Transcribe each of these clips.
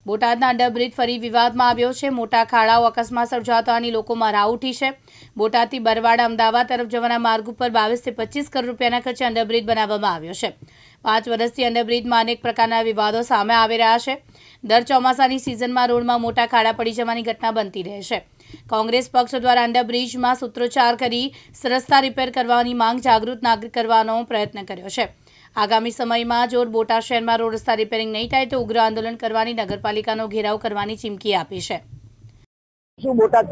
બોટાદના અંડરબ્રિજ ફરી વિવાદમાં આવ્યો છે। મોટા ખાડાઓ અકસ્માત સર્જાતાની લોકોમાં રાવ ઉઠી છે। બોટાદથી બરવાડા અમદાવાદ તરફ જવાના માર્ગ ઉપર 22 થી 25 કરોડ રૂપિયાના ખર્ચે અંડરબ્રિજ બનાવવામાં આવ્યો છે। 5 વર્ષથી અંડરબ્રિજમાં અનેક પ્રકારના વિવાદો સામે આવી રહ્યા છે। દર ચોમાસાની સિઝનમાં રોડમાં મોટા ખાડા પડી જવાની ઘટના બનતી રહે છે। કોંગ્રેસ પક્ષ દ્વારા અંડરબ્રિજમાં સૂત્રોચ્ચાર કરી રસ્તા રિપેર કરવાની માંગ જાગૃત નાગરિક કરવાનો પ્રયત્ન કર્યો છે। આગામી સમયમાં જો બોટાદ શહેરમાં રોડ રસ્તા રિપેરિંગ નહીં થાય તો ઉગ્ર આંદોલન કરવાની નગરપાલિકાનો ઘેરાવ કરવાની ચીમકી આપી છે। બોટાદ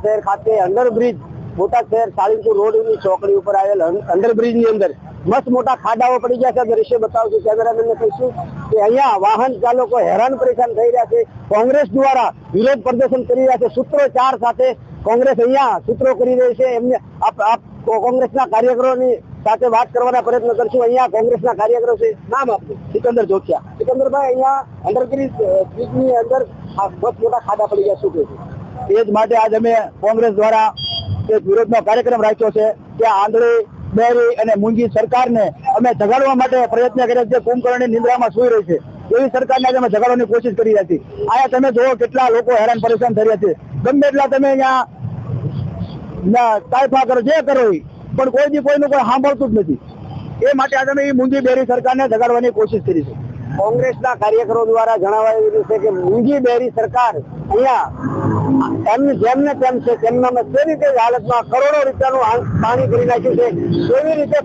શહેર ખાતે અંડરબ્રિજ બોટાદ શહેર સાળીનપુર રોડની ચોકડી ઉપર આવેલ અંડરબ્રિજની અંદર મસ્ત મોટા ખાડાઓ પડી ગયા છે। દ્રશ્ય બતાવશું, કેમેરામેનને કહીશું કે અહીંયા વાહન ચાલકો હેરાન પરેશાન થઈ રહ્યા છે। કોંગ્રેસ દ્વારા વિરોધ પ્રદર્શન કરી રહ્યા છે। સૂત્રોચ્ચાર સાથે કોંગ્રેસ અહીંયા સૂત્રો કરી રહી છે। એમને કોંગ્રેસના કાર્યકરોની સાથે વાત કરવાના પ્રયત્ન કરશું। અહીંયા કોંગ્રેસના કાર્યકરો છે, નામ આપનું? સિકંદર જોશિયા। સિકંદરભાઈ, અહીંયા અંડરબ્રિજની અંદર મસ્ત મોટા ખાડા પડી ગયા, શું કહેશું? એ જ માટે આજ અમે કોંગ્રેસ દ્વારા એક વિરોધનો કાર્યક્રમ રાખ્યો છે કે આંધળી, બેરી અને મૂંગી સરકારને અમે જગાડવા માટે પ્રયત્ન કર્યા છે। કુંભકર્ણની નિંદ્રામાં સૂઈ રહી છે એવી સરકારને આજે અમે જગાડવાની કોશિશ કરી રહ્યા છીએ। અહીંયા તમે જુઓ કેટલા લોકો હેરાન પરેશાન થઈ રહ્યા છે। ગમે એટલા તમે અહીંયા તાઇફા કરો, જે કરો, પણ કોઈનું કોઈ સાંભળતું જ નથી। એ માટે આજે અમે એ મૂંગી બેરી સરકારને જગાડવાની કોશિશ કરી છે। કોંગ્રેસના કાર્યકરો દ્વારા જણાવાયું છે કે મૂંગી બેરી સરકાર અહીંયા એમની જેમને તેમ છે તેમના કેવી રીતે હાલતમાં કરોડો રૂપિયાનું પાણી કરી નાખ્યું છે, કેવી રીતે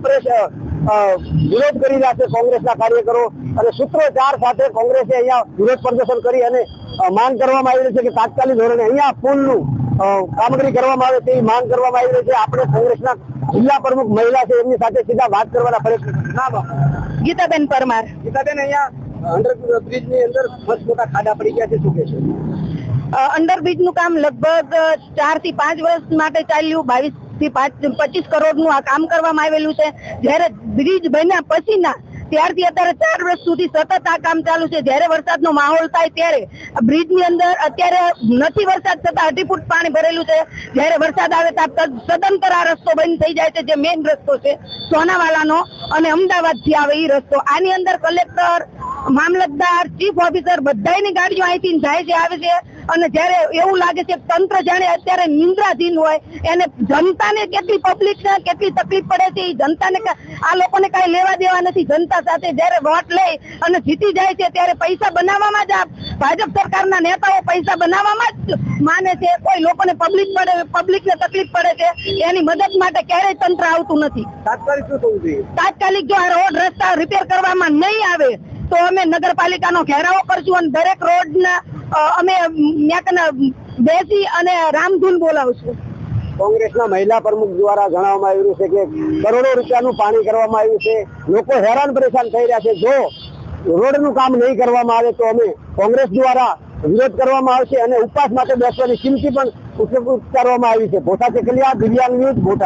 વિરોધ કરી રહ્યા છે કોંગ્રેસના કાર્યકરો। અને સૂત્રોચ્ચાર સાથે કોંગ્રેસે અહીંયા વિરોધ પ્રદર્શન કરી અને માંગ કરવામાં આવી રહી છે કે તાત્કાલિક ધોરણે અહીંયા પુલનું કામગીરી કરવામાં આવે તેવી માંગ કરવામાં આવી રહી છે। આપણે કોંગ્રેસના જિલ્લા પ્રમુખ મહિલા છે એમની સાથે સીધા વાત કરવાના પ્રયત્ન। નામ ગીતાબેન પરમાર। ગીતાબેન, અહીંયા અંડરબ્રિજની અંદર મસ્ત મોટા ખાડા પડી ગયા છે, શું કહેશો? અંડરબ્રિજનું કામ લગભગ 4 થી 5 વર્ષ માટે ચાલ્યું। 22 થી 25 કરોડનું આ કામ કરવામાં આવેલું છે। જ્યારે બ્રિજ બન્યા પછીના ત્યારથી અત્યારે 4 વર્ષ સુધી સતત આ કામ ચાલુ છે। જ્યારે વરસાદનો માહોલ થાય ત્યારે બ્રિજની અંદર અત્યારે નથી વરસાદ થતા 2.5 ફૂટ પાણી ભરેલું છે। જ્યારે વરસાદ આવે તો સદંતર આ રસ્તો બંધ થઈ જાય છે, જે મેઇન રસ્તો છે સોનાવાલાનો અને અમદાવાદથી આવે એ રસ્તો। આની અંદર કલેક્ટર, મામલતદાર, ચીફ ઓફિસર બધાની ગાડીઓ અહીંથી જાય છે, આવે છે। અને જ્યારે એવું લાગે છે તંત્ર જાણે અત્યારે નિંદ્રાધીન હોય, એને જનતાને કેટલી પબ્લિકને કેટલી તકલીફ પડે છે એ જનતાને આ લોકોને કાંઈ લેવા દેવા નથી। જનતા સાથે જ્યારે વોટ લઈ અને જીતી જાય છે ત્યારે પૈસા બનાવવામાં જ ભાજપ સરકારના નેતાઓ પૈસા બનાવવામાં જ માને છે। કોઈ લોકોને પબ્લિકને તકલીફ પડે છે એની મદદ માટે ક્યારેય તંત્ર આવતું નથી। તાત્કાલિક શું થવું જોઈએ? તાત્કાલિક જો આ રોડ રસ્તા રિપેર કરવામાં નહીં આવે તો અમે નગરપાલિકાનો ઘેરાવો કરશું અને દરેક રોડના અમે બેસી અને રામધૂન બોલાવશું। કોંગ્રેસના મહિલા પ્રમુખ દ્વારા જણાવવામાં આવ્યું છે કે કરોડો રૂપિયાનું પાણી કરવામાં આવ્યું છે, લોકો હેરાન પરેશાન થઈ રહ્યા છે। જો રોડનું કામ નહીં કરવામાં આવે તો અમે કોંગ્રેસ દ્વારા વિરોધ કરવામાં આવશે અને ઉપવાસ માટે બેસવાની ચીમકી પણ ઉચ્ચારવામાં આવી છે। ભોસા ચકલિયા, દિવ્યાંગ ન્યૂઝ, બોટાદ।